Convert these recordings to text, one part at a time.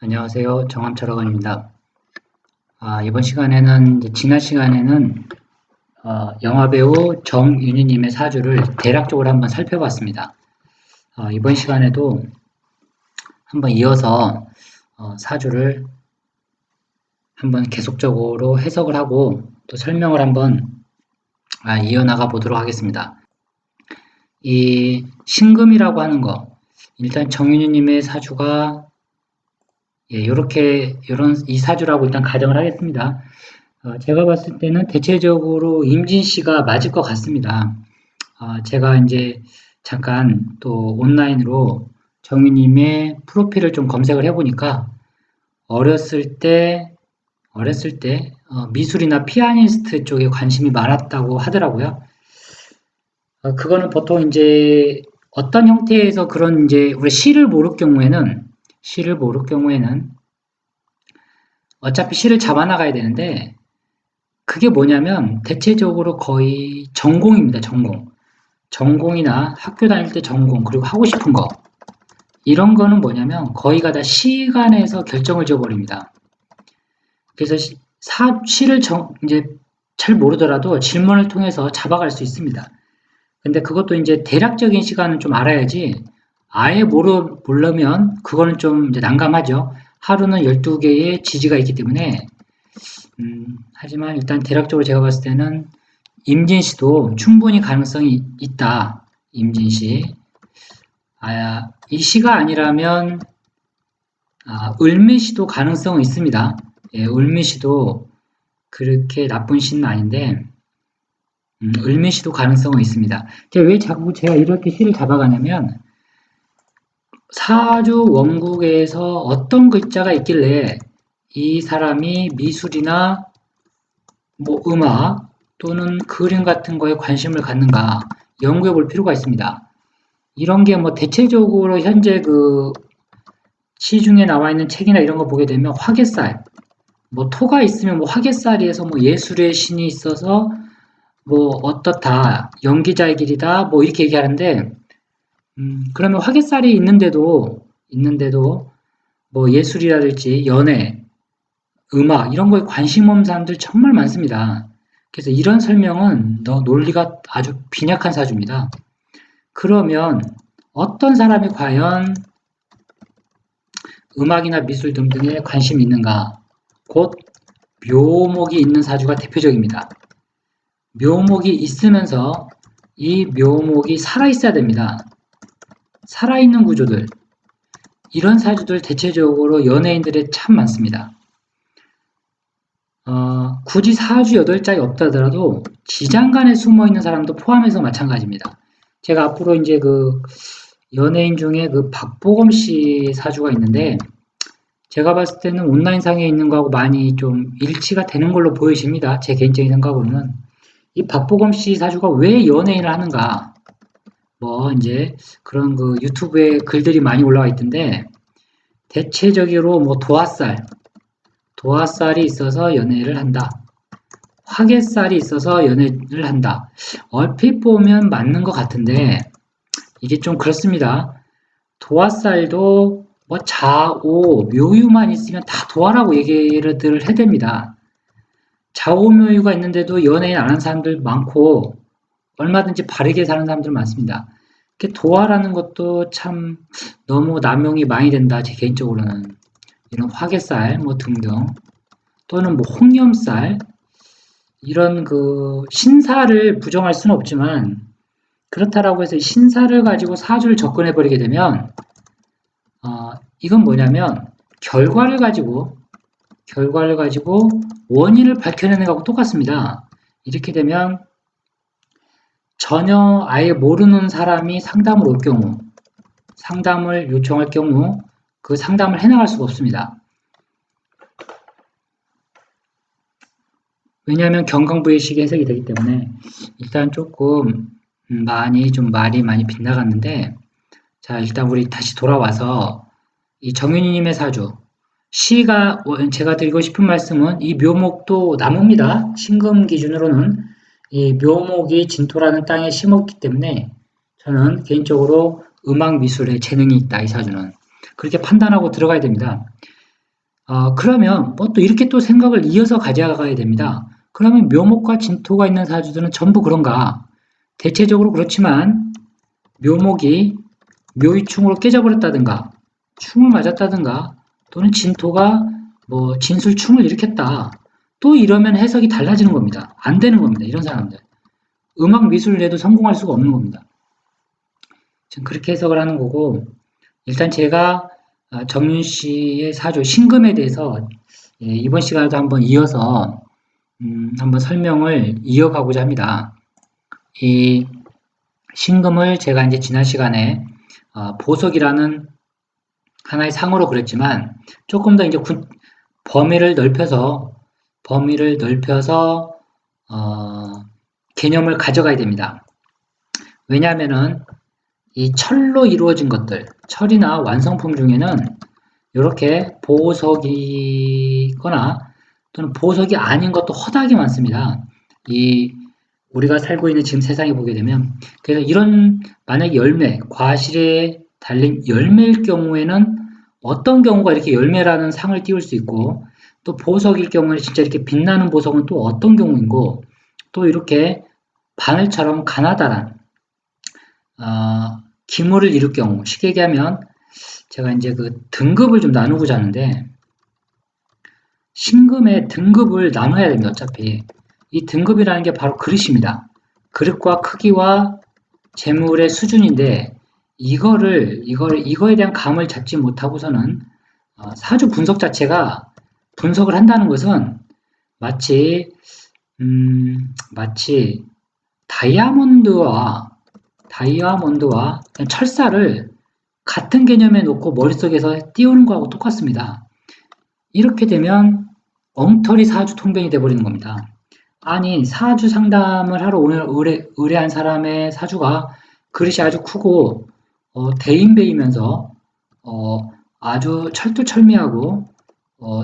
안녕하세요. 정함철학원입니다. 이번 시간에는, 지난 시간에는 영화배우 정윤희님의 사주를 대략적으로 한번 살펴봤습니다. 이번 시간에도 한번 이어서 사주를 한번 계속적으로 해석을 하고 또 설명을 한번 이어나가 보도록 하겠습니다. 이 신금이라고 하는 거, 일단 정윤희님의 사주가 이 사주라고 일단 가정을 하겠습니다. 제가 봤을 때는 대체적으로 임진 씨가 맞을 것 같습니다. 제가 이제 잠깐 또 온라인으로 정유님의 프로필을 좀 검색을 해보니까 어렸을 때 미술이나 피아니스트 쪽에 관심이 많았다고 하더라고요. 그거는 보통 이제 어떤 형태에서 그런 이제 우리 시를 모를 경우에는 어차피 시를 잡아나가야 되는데 그게 뭐냐면 대체적으로 거의 전공입니다. 전공이나 학교 다닐 때 전공 그리고 하고 싶은 거 이런 거는 뭐냐면 거의가 다 시간에서 결정을 지어버립니다. 그래서 시를 이제 잘 모르더라도 질문을 통해서 잡아갈 수 있습니다. 근데 그것도 이제 대략적인 시간은 좀 알아야지 아예 모르면 그거는 좀 이제 난감하죠. 하루는 12개의 지지가 있기 때문에 하지만 일단 대략적으로 제가 봤을 때는 임진 씨도 충분히 가능성이 있다. 임진 씨. 이 시가 아니라면 을미 씨도 가능성은 있습니다. 을미 씨도 그렇게 나쁜 시는 아닌데 을미 씨도 가능성은 있습니다. 왜 자꾸 제가 이렇게 시를 잡아가냐면 사주 원국에서 어떤 글자가 있길래 이 사람이 미술이나 뭐 음악 또는 그림 같은 거에 관심을 갖는가 연구해 볼 필요가 있습니다. 이런 게 뭐 대체적으로 현재 그 시중에 나와 있는 책이나 이런 거 보게 되면 화개살, 뭐 토가 있으면 뭐 화개살에서 뭐 예술의 신이 있어서 뭐 어떻다, 연기자의 길이다, 뭐 이렇게 얘기하는데, 그러면 화개살이 있는데도 뭐 예술이라든지 연애, 음악 이런 거에 관심 없는 사람들 정말 많습니다. 그래서 이런 설명은 논리가 아주 빈약한 사주입니다. 그러면 어떤 사람이 과연 음악이나 미술 등등에 관심이 있는가? 곧 묘목이 있는 사주가 대표적입니다. 묘목이 있으면서 이 묘목이 살아있어야 됩니다. 살아있는 구조들, 이런 사주들 대체적으로 연예인들에 참 많습니다. 굳이 사주 8자에 없다 하더라도 지장간에 숨어있는 사람도 포함해서 마찬가지입니다. 제가 앞으로 이제 그 연예인 중에 그 박보검 씨 사주가 있는데 제가 봤을 때는 온라인상에 있는 거하고 많이 좀 일치가 되는 걸로 보여집니다. 제 개인적인 생각으로는. 이 박보검 씨 사주가 왜 연예인을 하는가? 뭐 이제 그런 그 유튜브에 글들이 많이 올라와 있던데 대체적으로 뭐 도화살이 있어서 연애를 한다. 화개살이 있어서 연애를 한다. 얼핏 보면 맞는 것 같은데 이게 좀 그렇습니다. 도화살도 뭐 자오, 묘유만 있으면 다 도화라고 얘기를 해댑니다. 자오, 묘유가 있는데도 연예인 안 하는 사람들 많고 얼마든지 바르게 사는 사람들 많습니다. 도화라는 것도 참 너무 남용이 많이 된다. 제 개인적으로는 이런 화개살 뭐 등등 또는 뭐 홍염살 이런 그 신사를 부정할 수는 없지만 그렇다라고 해서 신사를 가지고 사주를 접근해 버리게 되면 이건 뭐냐면 결과를 가지고 원인을 밝혀내는 것하고 똑같습니다. 이렇게 되면 전혀 아예 모르는 사람이 상담을 올 경우, 상담을 요청할 경우 그 상담을 해나갈 수가 없습니다. 왜냐하면 경강부의식이 해석이 되기 때문에 일단 조금 말이 많이 빗나갔는데 자 일단 우리 다시 돌아와서 이 정윤희님의 사주 시가 제가 드리고 싶은 말씀은 이 묘목도 나무입니다. 신금 기준으로는 이 묘목이 진토라는 땅에 심었기 때문에 저는 개인적으로 음악 미술에 재능이 있다 이 사주는 그렇게 판단하고 들어가야 됩니다. 그러면 뭐 또 이렇게 또 생각을 이어서 가져가야 됩니다. 그러면 묘목과 진토가 있는 사주들은 전부 그런가? 대체적으로 그렇지만 묘목이 묘위충으로 깨져버렸다든가 충을 맞았다든가 또는 진토가 뭐 진술충을 일으켰다. 또 이러면 해석이 달라지는 겁니다. 안 되는 겁니다. 이런 사람들. 음악 미술을 해도 성공할 수가 없는 겁니다. 지금 그렇게 해석을 하는 거고 일단 제가 정윤 씨의 사주 신금에 대해서 이번 시간에도 한번 이어서 한번 설명을 이어가고자 합니다. 이 신금을 제가 이제 지난 시간에 보석이라는 하나의 상으로 그랬지만 조금 더 이제 범위를 넓혀서 개념을 가져가야 됩니다. 왜냐하면은 이 철로 이루어진 것들, 철이나 완성품 중에는 이렇게 보석이거나 또는 보석이 아닌 것도 허다하게 많습니다. 우리가 살고 있는 지금 세상에 보게 되면 그래서 이런 만약 열매, 과실에 달린 열매일 경우에는 어떤 경우가 이렇게 열매라는 상을 띄울 수 있고 또 보석일 경우에는 진짜 이렇게 빛나는 보석은 또 어떤 경우인고 또 이렇게 바늘처럼 가나다란 기물을 이룰 경우 쉽게 얘기하면 제가 이제 그 등급을 좀 나누고자 하는데 신금의 등급을 나눠야 됩니다. 어차피 이 등급이라는 게 바로 그릇입니다. 그릇과 크기와 재물의 수준인데 이거에 대한 감을 잡지 못하고서는 사주 분석 자체가 분석을 한다는 것은 마치 다이아몬드와 철사를 같은 개념에 놓고 머릿속에서 띄우는 거하고 똑같습니다. 이렇게 되면 엉터리 사주 통변이 돼버리는 겁니다. 아니 사주 상담을 하러 의뢰한 사람의 사주가 그릇이 아주 크고 대인배이면서 아주 철두철미하고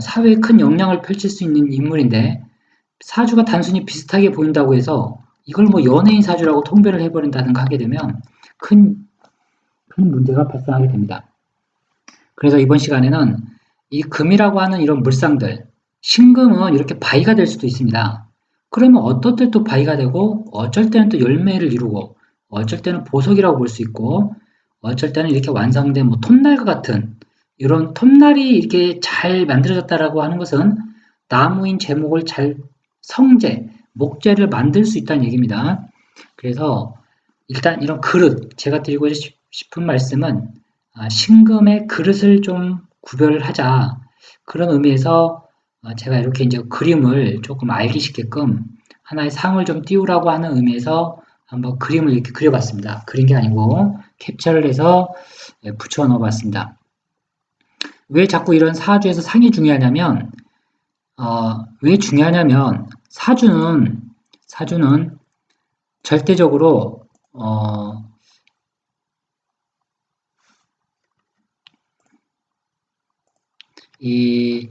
사회에 큰 영향을 펼칠 수 있는 인물인데 사주가 단순히 비슷하게 보인다고 해서 이걸 뭐 연예인 사주라고 통변을 해버린다든가 하게 되면 큰 문제가 발생하게 됩니다. 그래서 이번 시간에는 이 금이라고 하는 이런 물상들, 신금은 이렇게 바위가 될 수도 있습니다. 그러면 어떨 때 또 바위가 되고 어쩔 때는 또 열매를 이루고 어쩔 때는 보석이라고 볼 수 있고 어쩔 때는 이렇게 완성된 뭐 톱날과 같은 이런 톱날이 이렇게 잘 만들어졌다라고 하는 것은 나무인 제목을 잘 성재, 목재를 만들 수 있다는 얘기입니다. 그래서 일단 이런 그릇, 제가 드리고 싶은 말씀은 신금의 그릇을 좀 구별을 하자. 그런 의미에서 제가 이렇게 이제 그림을 조금 알기 쉽게끔 하나의 상을 좀 띄우라고 하는 의미에서 한번 그림을 이렇게 그려봤습니다. 그린 게 아니고 캡처를 해서 붙여 넣어 봤습니다. 왜 자꾸 이런 사주에서 상이 중요하냐면 왜 중요하냐면 사주는 절대적으로 이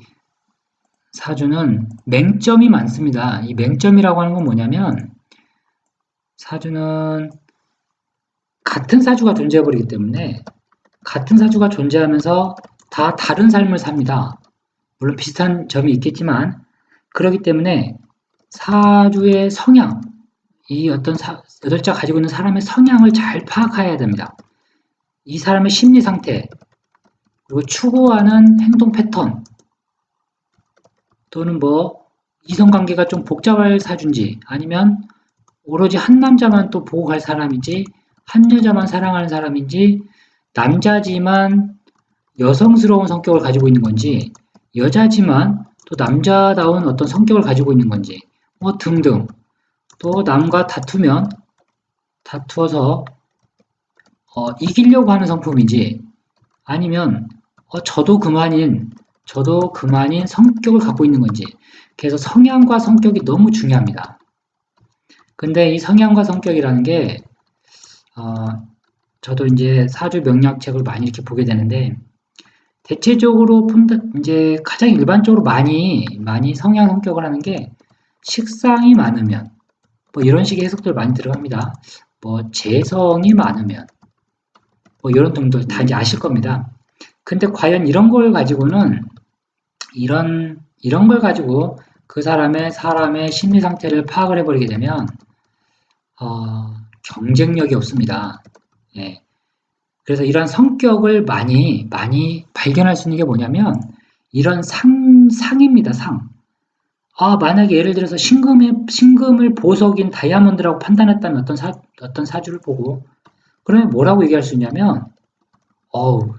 사주는 맹점이 많습니다. 이 맹점이라고 하는 건 뭐냐면 사주는 같은 사주가 존재해버리기 때문에 같은 사주가 존재하면서 다 다른 삶을 삽니다. 물론 비슷한 점이 있겠지만 그렇기 때문에 사주의 성향, 이 어떤 여덟자 가지고 있는 사람의 성향을 잘 파악해야 됩니다. 이 사람의 심리 상태, 그리고 추구하는 행동 패턴, 또는 뭐 이성관계가 좀 복잡할 사주인지 아니면 오로지 한 남자만 또 보고 갈 사람인지 한 여자만 사랑하는 사람인지 남자지만 여성스러운 성격을 가지고 있는 건지 여자지만 또 남자다운 어떤 성격을 가지고 있는 건지 뭐 등등 또 남과 다투어서 이기려고 하는 성품인지 아니면 저도 그만인 성격을 갖고 있는 건지 그래서 성향과 성격이 너무 중요합니다. 근데 이 성향과 성격이라는 게 저도 이제 사주 명략책을 많이 이렇게 보게 되는데 대체적으로 이제 가장 일반적으로 많이 성향 성격을 하는 게 식상이 많으면 뭐 이런 식의 해석들 많이 들어갑니다. 뭐 재성이 많으면 뭐 이런 등들 다 이제 아실 겁니다. 근데 과연 이런 걸 가지고는 이런 걸 가지고 그 사람의 심리 상태를 파악을 해버리게 되면, 경쟁력이 없습니다. 예. 그래서 이런 성격을 많이 발견할 수 있는 게 뭐냐면, 이런 상입니다, 상. 만약에 예를 들어서 신금을 보석인 다이아몬드라고 판단했다면 어떤 사주를 보고, 그러면 뭐라고 얘기할 수 있냐면,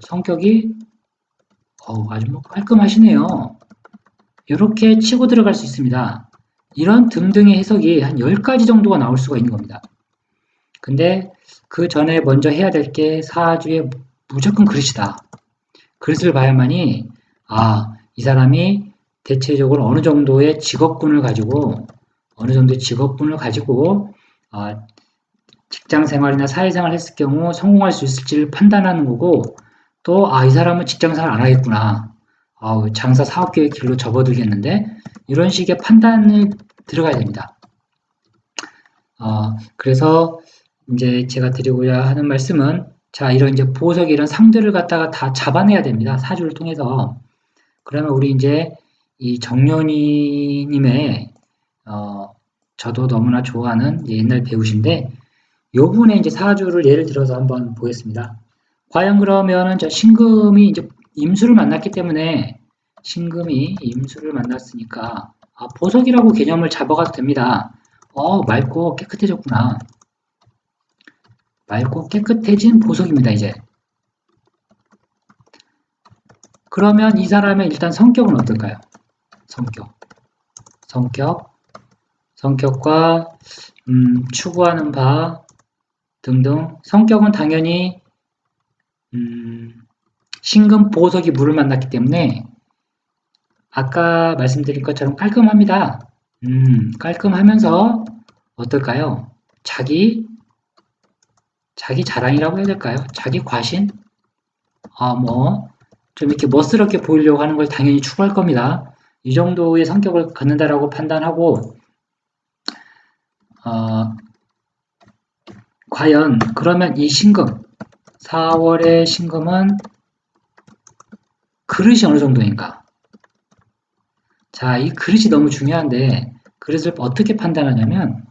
성격이, 아주 뭐 깔끔하시네요. 이렇게 치고 들어갈 수 있습니다. 이런 등등의 해석이 한 10가지 정도가 나올 수가 있는 겁니다. 근데 그 전에 먼저 해야 될 게 사주에 무조건 그릇이다. 그릇을 봐야만이, 이 사람이 대체적으로 어느 정도의 직업군을 가지고, 직장 생활이나 사회생활 했을 경우 성공할 수 있을지를 판단하는 거고, 또, 이 사람은 직장 생활 안 하겠구나. 장사 사업 계획 길로 접어들겠는데, 이런 식의 판단을 들어가야 됩니다. 그래서 이제 제가 드리고자 하는 말씀은, 자, 이런 이제 보석 이런 상들을 갖다가 다 잡아내야 됩니다. 사주를 통해서. 그러면 우리 이제 이 정연이님의, 저도 너무나 좋아하는 옛날 배우신데, 요 분의 이제 사주를 예를 들어서 한번 보겠습니다. 과연 그러면은 저 신금이 이제 임수를 만났기 때문에, 신금이 임수를 만났으니까, 보석이라고 개념을 잡아가도 됩니다. 맑고 깨끗해졌구나. 맑고 깨끗해진 보석입니다, 이제. 그러면 이 사람의 일단 성격은 어떨까요? 성격과, 추구하는 바 등등. 성격은 당연히, 신금 보석이 물을 만났기 때문에, 아까 말씀드린 것처럼 깔끔합니다. 깔끔하면서, 어떨까요? 자기 자랑이라고 해야 될까요? 자기 과신? 좀 이렇게 멋스럽게 보이려고 하는 걸 당연히 추구할 겁니다. 이 정도의 성격을 갖는다라고 판단하고, 과연 그러면 이 신금, 4월의 신금은 그릇이 어느 정도인가? 자, 이 그릇이 너무 중요한데, 그릇을 어떻게 판단하냐면,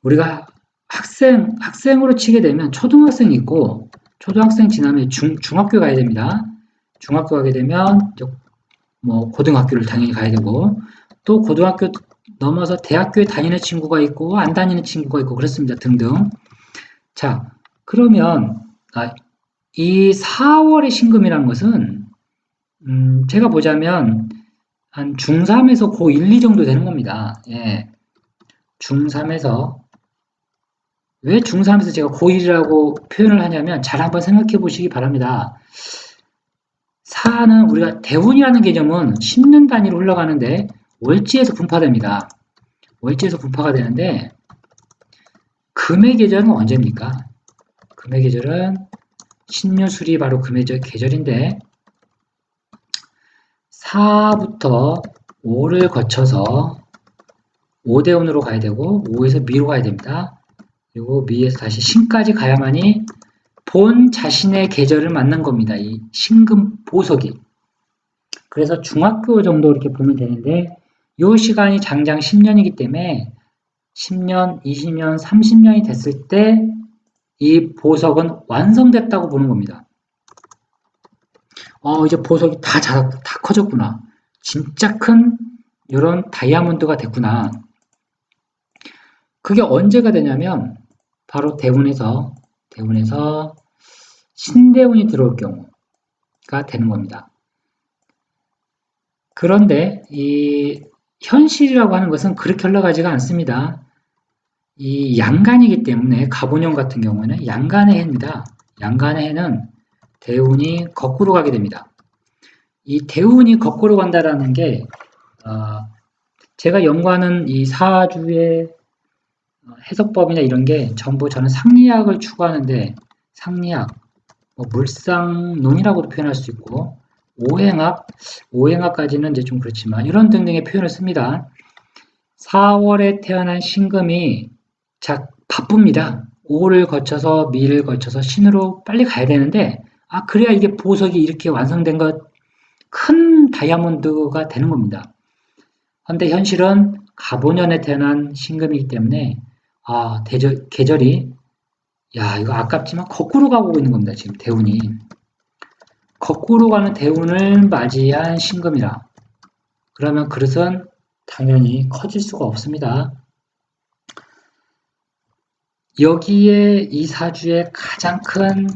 우리가 학생으로 치게 되면 초등학생이 있고, 초등학생 지나면 중학교 가야 됩니다. 중학교 가게 되면, 뭐, 고등학교를 당연히 가야 되고, 또 고등학교 넘어서 대학교에 다니는 친구가 있고, 안 다니는 친구가 있고, 그렇습니다. 등등. 자, 그러면, 이 4월의 신금이라는 것은, 제가 보자면, 한 중3에서 고1, 2 정도 되는 겁니다. 예. 중3에서, 왜 중3에서 제가 고1이라고 표현을 하냐면, 잘 한번 생각해 보시기 바랍니다. 4는 우리가 대운이라는 개념은 10년 단위로 흘러가는데, 월지에서 분파됩니다. 월지에서 분파가 되는데, 금의 계절은 언제입니까? 금의 계절은 신묘술이 바로 금의 계절인데, 4부터 5를 거쳐서 5대운으로 가야 되고, 5에서 미로 가야 됩니다. 그리고 미에서 다시 신까지 가야만이 본 자신의 계절을 만난 겁니다. 이 신금 보석이. 그래서 중학교 정도 이렇게 보면 되는데, 이 시간이 장장 10년이기 때문에 10년, 20년, 30년이 됐을 때 이 보석은 완성됐다고 보는 겁니다. 이제 보석이 다 자랐고 다 커졌구나. 진짜 큰 이런 다이아몬드가 됐구나. 그게 언제가 되냐면 바로 대운에서 신대운이 들어올 경우가 되는 겁니다. 그런데 이 현실이라고 하는 것은 그렇게 흘러가지가 않습니다. 이 양간이기 때문에 갑운형 같은 경우에는 양간의 해입니다. 양간의 해는 대운이 거꾸로 가게 됩니다. 이 대운이 거꾸로 간다라는 게 제가 연구하는 이 사주의 해석법이나 이런 게 전부 저는 상리학을 추구하는데 상리학, 물상론이라고도 표현할 수 있고 오행학까지는 이제 좀 그렇지만 이런 등등의 표현을 씁니다. 4월에 태어난 신금이 바쁩니다. 5를 거쳐서 미를 거쳐서 신으로 빨리 가야 되는데 그래야 이게 보석이 이렇게 완성된 것 큰 다이아몬드가 되는 겁니다. 그런데 현실은 갑오년에 태어난 신금이기 때문에 계절이 이거 아깝지만 거꾸로 가고 있는 겁니다. 지금 대운이. 거꾸로 가는 대운을 맞이한 신금이라. 그러면 그릇은 당연히 커질 수가 없습니다. 여기에 이 사주의 가장 큰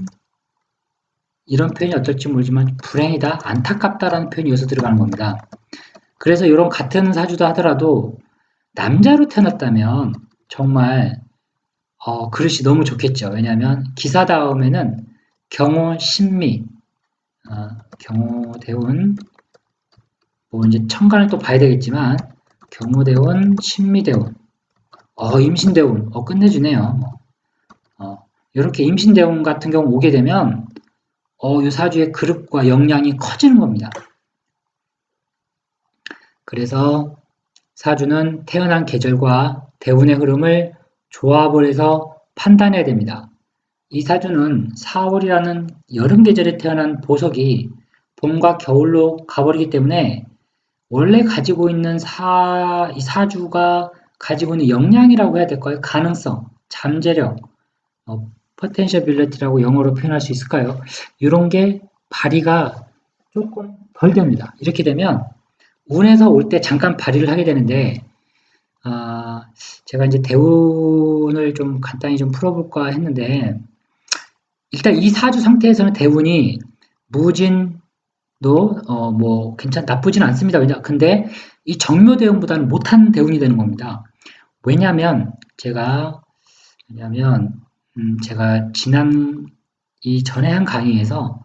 이런 표현이 어떨지 모르지만 불행이다, 안타깝다라는 표현이 여기서 들어가는 겁니다. 그래서 이런 같은 사주도 하더라도 남자로 태어났다면 정말 그릇이 너무 좋겠죠. 왜냐하면 기사 다음에는 경호, 신미, 경호, 대운, 뭐 이제 천간을 또 봐야 되겠지만 경호 대운, 신미 대운, 임신 대운, 끝내주네요. 이렇게 임신 대운 같은 경우 오게 되면 이 사주의 그릇과 역량이 커지는 겁니다. 그래서 사주는 태어난 계절과 대운의 흐름을 조합을 해서 판단해야 됩니다. 이 사주는 4월이라는 여름 계절에 태어난 보석이 봄과 겨울로 가버리기 때문에 원래 가지고 있는 이 사주가 가지고 있는 역량이라고 해야 될까요? 가능성, 잠재력, potentiality라고 영어로 표현할 수 있을까요? 이런 게 발휘가 조금 덜 됩니다. 이렇게 되면 운에서 올 때 잠깐 발휘를 하게 되는데 제가 이제 대운을 좀 간단히 좀 풀어볼까 했는데 일단 이 사주 상태에서는 대운이 무진도 뭐 나쁘진 않습니다. 근데 이 정묘 대운보다는 못한 대운이 되는 겁니다. 왜냐하면 제가 지난 이 전에 한 강의에서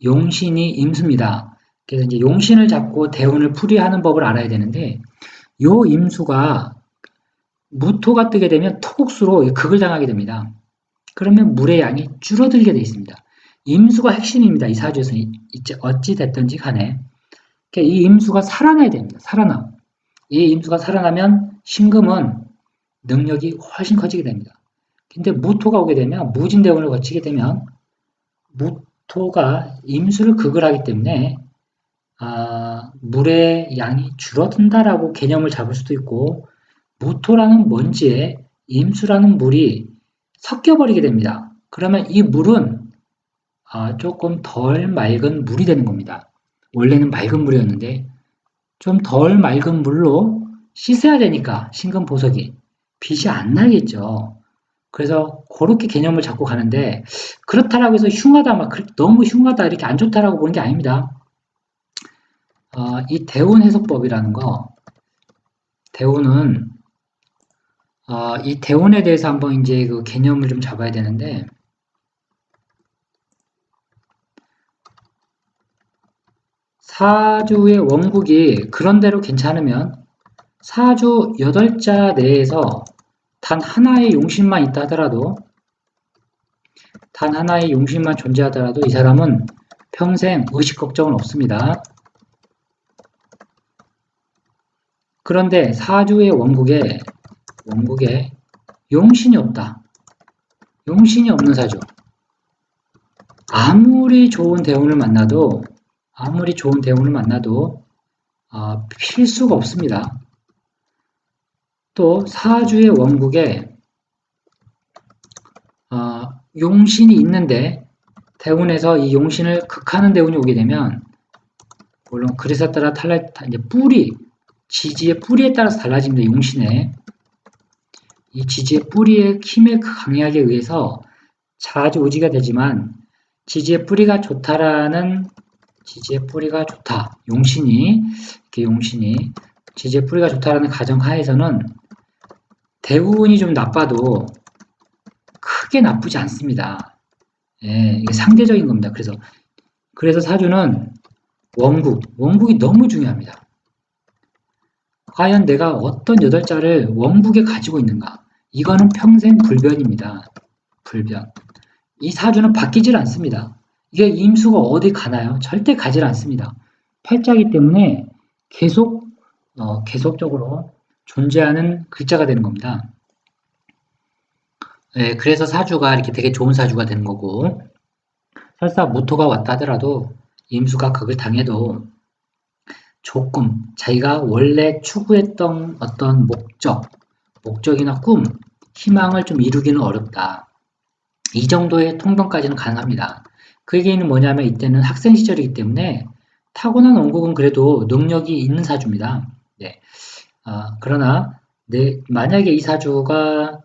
용신이 임수입니다. 그래서 이제 용신을 잡고 대운을 풀이하는 법을 알아야 되는데 요 임수가 무토가 뜨게 되면 토국수로 극을 당하게 됩니다. 그러면 물의 양이 줄어들게 되어 있습니다. 임수가 핵심입니다. 이 사주에서 어찌 됐든지 간에 이 임수가 살아나야 됩니다. 이 임수가 살아나면 신금은 능력이 훨씬 커지게 됩니다. 근데 무토가 오게 되면 무진대운을 거치게 되면 무토가 임수를 극을 하기 때문에 물의 양이 줄어든다라고 개념을 잡을 수도 있고 무토라는 먼지에 임수라는 물이 섞여버리게 됩니다. 그러면 이 물은 조금 덜 맑은 물이 되는 겁니다. 원래는 맑은 물이었는데 좀 덜 맑은 물로 씻어야 되니까 신금 보석이 빛이 안 나겠죠. 그래서 그렇게 개념을 잡고 가는데 그렇다라고 해서 흉하다 너무 흉하다 이렇게 안 좋다라고 보는 게 아닙니다. 이 대운 해석법이라는 거 대운은 이 대운에 대해서 한번 이제 그 개념을 좀 잡아야 되는데 사주의 원국이 그런대로 괜찮으면 사주 8자 내에서 단 하나의 용신만 있다 하더라도 단 하나의 용신만 존재하더라도 이 사람은 평생 의식 걱정은 없습니다. 그런데 사주의 원국에 용신이 없다. 용신이 없는 사주. 아무리 좋은 대운을 만나도 필수가 없습니다. 또 사주의 원국에 용신이 있는데 대운에서 이 용신을 극하는 대운이 오게 되면 물론 그래서 따라 이제 지지의 뿌리에 따라서 달라집니다. 용신의 이 지지의 뿌리의 힘의 강약에 의해서 좌지우지가 되지만 지지의 뿌리가 좋다. 용신이 지지의 뿌리가 좋다라는 가정하에서는 대운이 좀 나빠도 크게 나쁘지 않습니다. 이게 상대적인 겁니다. 그래서 사주는 원국이 너무 중요합니다. 과연 내가 어떤 8자를 원국에 가지고 있는가? 이거는 평생 불변입니다. 불변. 이 사주는 바뀌질 않습니다. 이게 임수가 어디 가나요? 절대 가질 않습니다. 팔자이기 때문에 계속적으로 존재하는 글자가 되는 겁니다. 그래서 사주가 이렇게 되게 좋은 사주가 되는 거고 설사 무토가 왔다 하더라도 임수가 극을 당해도 조금 자기가 원래 추구했던 어떤 목적이나 꿈, 희망을 좀 이루기는 어렵다. 이 정도의 통병까지는 가능합니다. 그 얘기는 뭐냐면 이때는 학생 시절이기 때문에 타고난 원국은 그래도 능력이 있는 사주입니다. 네. 그러나 만약에 이 사주가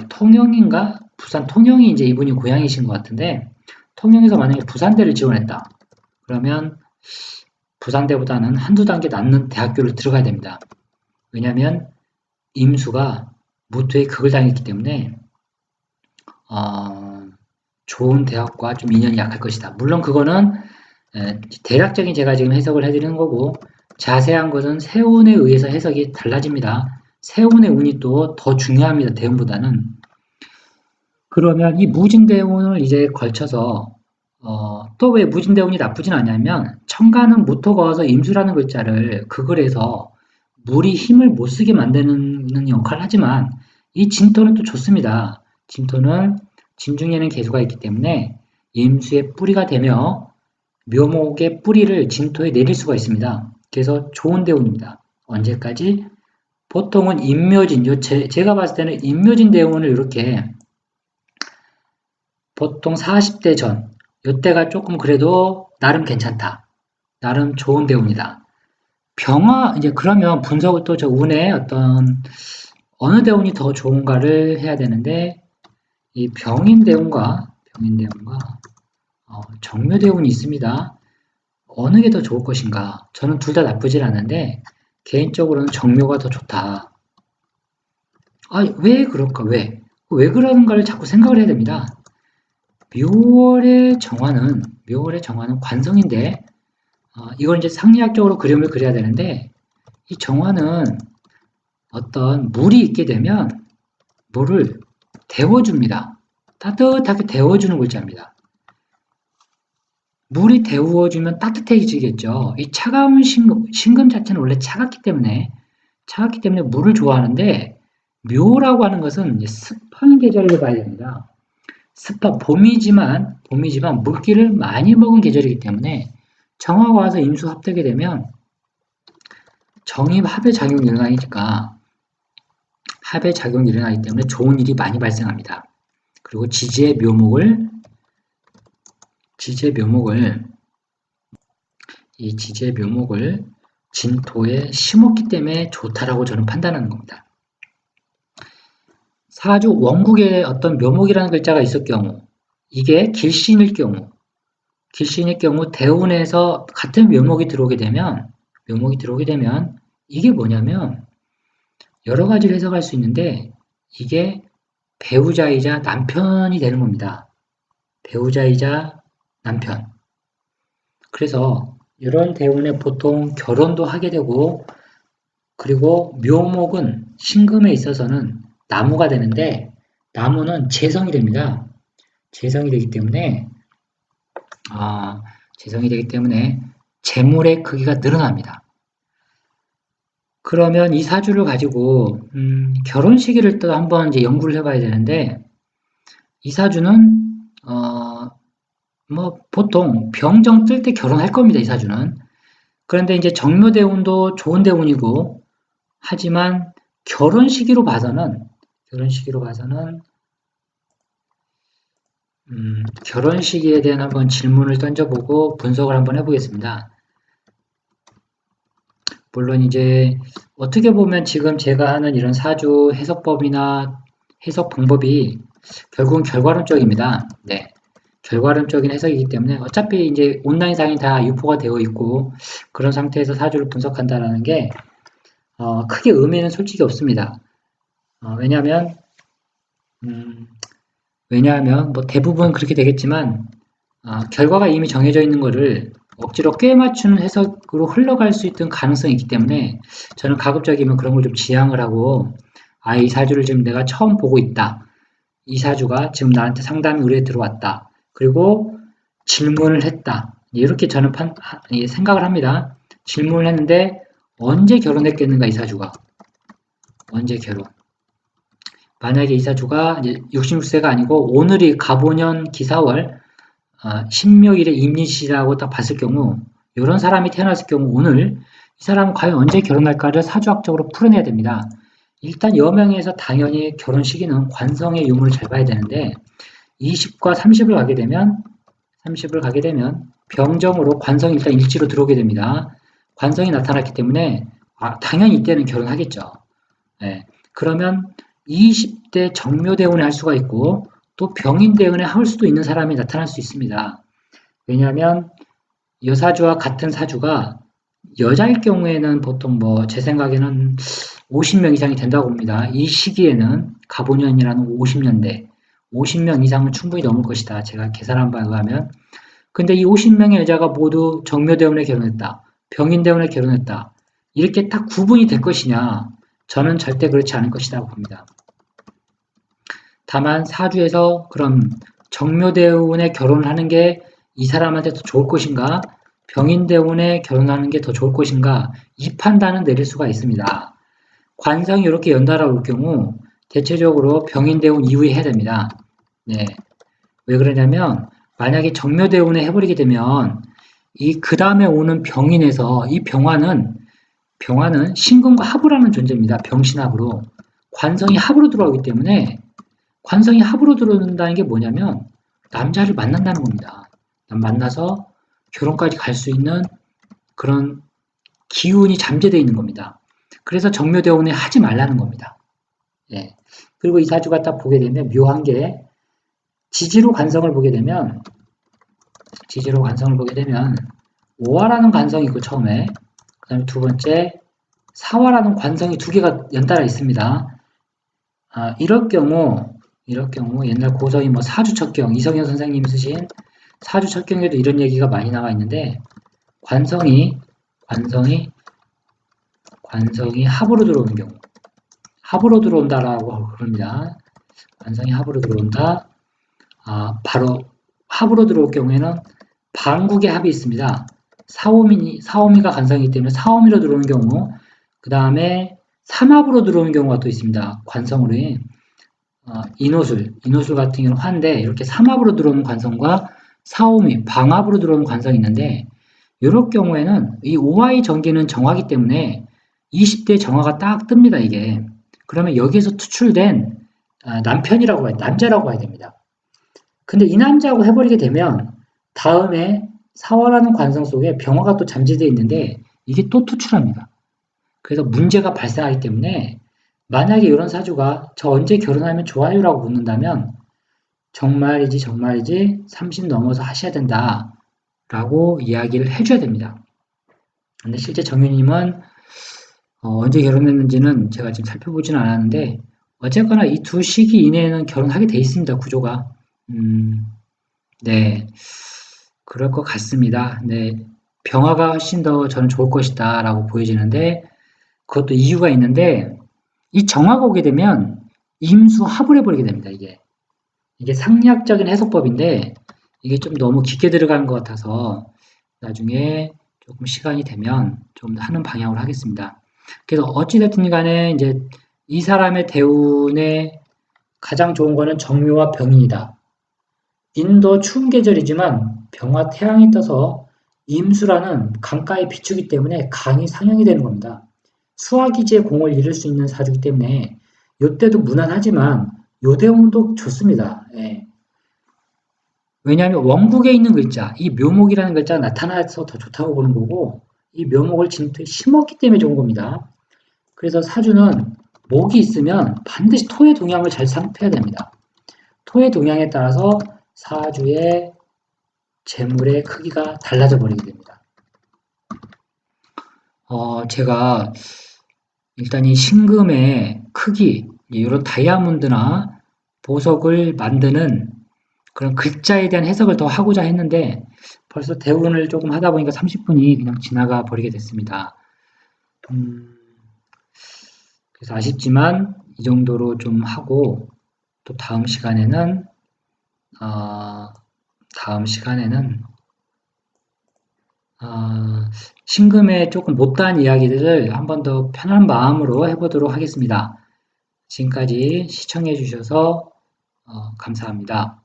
통영인가? 부산 통영이 이제 이분이 고향이신 것 같은데 통영에서 만약에 부산대를 지원했다. 그러면 부산대보다는 한두 단계 낮는 대학교를 들어가야 됩니다. 왜냐하면 임수가 무토의 극을 당했기 때문에 좋은 대학과 좀 인연이 약할 것이다. 물론 그거는 대략적인 제가 지금 해석을 해드리는 거고 자세한 것은 세운에 의해서 해석이 달라집니다. 세운의 운이 또 더 중요합니다. 대운보다는. 그러면 이 무진대운을 이제 걸쳐서 또 왜 무진대운이 나쁘진 않냐면 천간은 무토가 와서 임수라는 글자를 극을 해서 물이 힘을 못 쓰게 만드는 역할을 하지만 이 진토는 또 좋습니다. 진토는 진중에는 개수가 있기 때문에 임수의 뿌리가 되며 묘목의 뿌리를 진토에 내릴 수가 있습니다. 그래서 좋은 대운입니다. 언제까지? 보통은 임묘진, 제가 봤을 때는 임묘진 대운을 이렇게 보통 40대 전, 이때가 조금 그래도 나름 괜찮다. 나름 좋은 대운이다. 이제 그러면 분석을 또 저 운의 어느 대운이 더 좋은가를 해야 되는데, 이 병인 대운과 정묘 대운이 있습니다. 어느 게 더 좋을 것인가? 저는 둘 다 나쁘질 않은데, 개인적으로는 정묘가 더 좋다. 왜 그럴까? 왜 그러는가를 자꾸 생각을 해야 됩니다. 묘월의 정화는 관성인데, 이걸 이제 상리학적으로 그림을 그려야 되는데, 이 정화는 어떤 물이 있게 되면 물을 데워줍니다. 따뜻하게 데워주는 글자입니다. 물이 데워주면 따뜻해지겠죠. 이 차가운 신금 자체는 원래 차갑기 때문에 물을 좋아하는데 묘라고 하는 것은 습한 계절을 봐야 됩니다. 봄이지만 물기를 많이 먹은 계절이기 때문에 정화가 와서 임수 합되게 되면 정입 합의 작용이 일어나니까 합의 작용이 일어나기 때문에 좋은 일이 많이 발생합니다. 그리고 지지의 묘목을 진토에 심었기 때문에 좋다라고 저는 판단하는 겁니다. 사주 원국에 어떤 묘목이라는 글자가 있을 경우, 이게 길신일 경우 대운에서 같은 묘목이 들어오게 되면 이게 뭐냐면 여러 가지를 해석할 수 있는데 이게 배우자이자 남편이 되는 겁니다. 배우자이자 남편. 그래서 이런 대운에 보통 결혼도 하게 되고 그리고 묘목은 신금에 있어서는 나무가 되는데 나무는 재성이 됩니다. 재성이 되기 때문에 재물의 크기가 늘어납니다. 그러면 이 사주를 가지고 결혼 시기를 또 한번 이제 연구를 해봐야 되는데 이 사주는 보통 병정 뜰 때 결혼할 겁니다. 이 사주는. 그런데 이제 정묘대운도 좋은 대운이고 하지만 결혼 시기로 봐서는 결혼 시기에 대한 한번 질문을 던져보고 분석을 한번 해보겠습니다. 물론 이제 어떻게 보면 지금 제가 하는 이런 사주 해석법이나 해석 방법이 결국은 결과론적입니다. 네. 결과론적인 해석이기 때문에 어차피 이제 온라인상이 다 유포가 되어 있고 그런 상태에서 사주를 분석한다는 게 크게 의미는 솔직히 없습니다. 왜냐하면 대부분 그렇게 되겠지만 결과가 이미 정해져 있는 거를 억지로 꿰 맞추는 해석으로 흘러갈 수 있던 가능성이 있기 때문에 저는 가급적이면 그런 걸 좀 지양을 하고 이 사주를 지금 내가 처음 보고 있다. 이 사주가 지금 나한테 상담이 의뢰에 들어왔다. 그리고 질문을 했다. 이렇게 저는 생각을 합니다. 질문을 했는데 언제 결혼했겠는가 이 사주가. 언제 결혼. 만약에 이 사주가 이제 66세가 아니고 오늘이 갑오년 기사월 신묘일의 임리시라고 딱 봤을 경우 이런 사람이 태어났을 경우 오늘 이 사람은 과연 언제 결혼할까를 사주학적으로 풀어내야 됩니다. 일단 여명에서 당연히 결혼 시기는 관성의 유무를 잘 봐야 되는데 20과 30을 가게 되면 병정으로 관성이 일단 일지로 들어오게 됩니다. 관성이 나타났기 때문에 당연히 이때는 결혼하겠죠. 네. 그러면 20대 정묘대운에 할 수가 있고 또 병인대운에 할 수도 있는 사람이 나타날 수 있습니다. 왜냐하면 여사주와 같은 사주가 여자일 경우에는 보통 뭐 제 생각에는 50명 이상이 된다고 봅니다. 이 시기에는 가보년이라는 50명 이상은 충분히 넘을 것이다. 제가 계산한 바에 의하면. 근데 이 50명의 여자가 모두 정묘대운에 결혼했다. 병인대운에 결혼했다. 이렇게 딱 구분이 될 것이냐? 저는 절대 그렇지 않을 것이라고 봅니다. 다만 사주에서 그럼 정묘대운에 결혼을 하는 게 이 사람한테 더 좋을 것인가? 병인대운에 결혼하는 게 더 좋을 것인가? 이 판단은 내릴 수가 있습니다. 관성이 이렇게 연달아 올 경우 대체적으로 병인대운 이후에 해야 됩니다. 네. 왜 그러냐면 만약에 정묘대운에 해버리게 되면 이 그 다음에 오는 병인에서 이 병화는 신금과 합을 하는 존재입니다. 병신합으로. 관성이 합으로 들어오기 때문에 관성이 합으로 들어온다는 게 뭐냐면 남자를 만난다는 겁니다. 만나서 결혼까지 갈 수 있는 그런 기운이 잠재되어 있는 겁니다. 그래서 정묘대운에 하지 말라는 겁니다. 예. 그리고 이 사주가 딱 보게 되면 묘한 게 지지로 관성을 보게 되면 오화라는 관성이 있고 처음에 그 다음에 두 번째 사화라는 관성이 두 개가 연달아 있습니다. 이럴 경우 옛날 고서인 뭐 사주첩경 이성현 선생님 쓰신 사주첩경에도 이런 얘기가 많이 나와 있는데 관성이 합으로 들어오는 경우 합으로 들어온다라고 그럽니다. 관성이 합으로 들어온다. 바로 합으로 들어올 경우에는 반국의 합이 있습니다. 사오미가 관성이기 때문에 사오미로 들어오는 경우 그 다음에 삼합으로 들어오는 경우가 또 있습니다. 관성으로 인호술 같은 경우는 화인데 이렇게 삼합으로 들어오는 관성과 사오미, 방합으로 들어오는 관성이 있는데 이럴 경우에는 이 오화의 전기는 정화기 때문에 20대 정화가 딱 뜹니다. 이게 그러면 여기에서 투출된 남편이라고 봐야 남자라고 봐야 됩니다. 근데 이 남자하고 해버리게 되면 다음에 사화라는 관성 속에 병화가 또 잠재되어 있는데 이게 또 투출합니다. 그래서 문제가 발생하기 때문에 만약에 이런 사주가 저 언제 결혼하면 좋아요? 라고 묻는다면 정말이지 30 넘어서 하셔야 된다 라고 이야기를 해줘야 됩니다. 근데 실제 정윤님은 언제 결혼했는지는 제가 지금 살펴보지는 않았는데 어쨌거나 이 두 시기 이내에는 결혼하게 돼 있습니다. 구조가. 네. 그럴 것 같습니다. 네. 병화가 훨씬 더 저는 좋을 것이다 라고 보여지는데 그것도 이유가 있는데 이 정화가 오게 되면 임수합을 해버리게 됩니다. 이게 상리학적인 해석법인데 이게 좀 너무 깊게 들어가는 것 같아서 나중에 조금 시간이 되면 좀 하는 방향으로 하겠습니다. 그래서 어찌됐든 간에 이제 이 사람의 대운에 가장 좋은 거는 정묘와 병인이다. 인도 추운 계절이지만 병화 태양이 떠서 임수라는 강가에 비추기 때문에 강이 상형이 되는 겁니다. 수화기지에 공을 잃을 수 있는 사주이기 때문에 요때도 무난하지만 요대운도 좋습니다. 예. 왜냐하면 원국에 있는 글자, 이 묘목이라는 글자가 나타나서 더 좋다고 보는 거고 이 묘목을 진토에 심었기 때문에 좋은 겁니다. 그래서 사주는 목이 있으면 반드시 토의 동향을 잘 살펴야 됩니다. 토의 동향에 따라서 사주의 재물의 크기가 달라져 버리게 됩니다. 제가 일단 이 신금의 크기, 이런 다이아몬드나 보석을 만드는 그런 글자에 대한 해석을 더 하고자 했는데 벌써 대운을 조금 하다 보니까 30분이 그냥 지나가 버리게 됐습니다. 그래서 아쉽지만 이 정도로 좀 하고 또 다음 시간에는 신금의 조금 못다한 이야기들을 한 번 더 편한 마음으로 해보도록 하겠습니다. 지금까지 시청해 주셔서 감사합니다.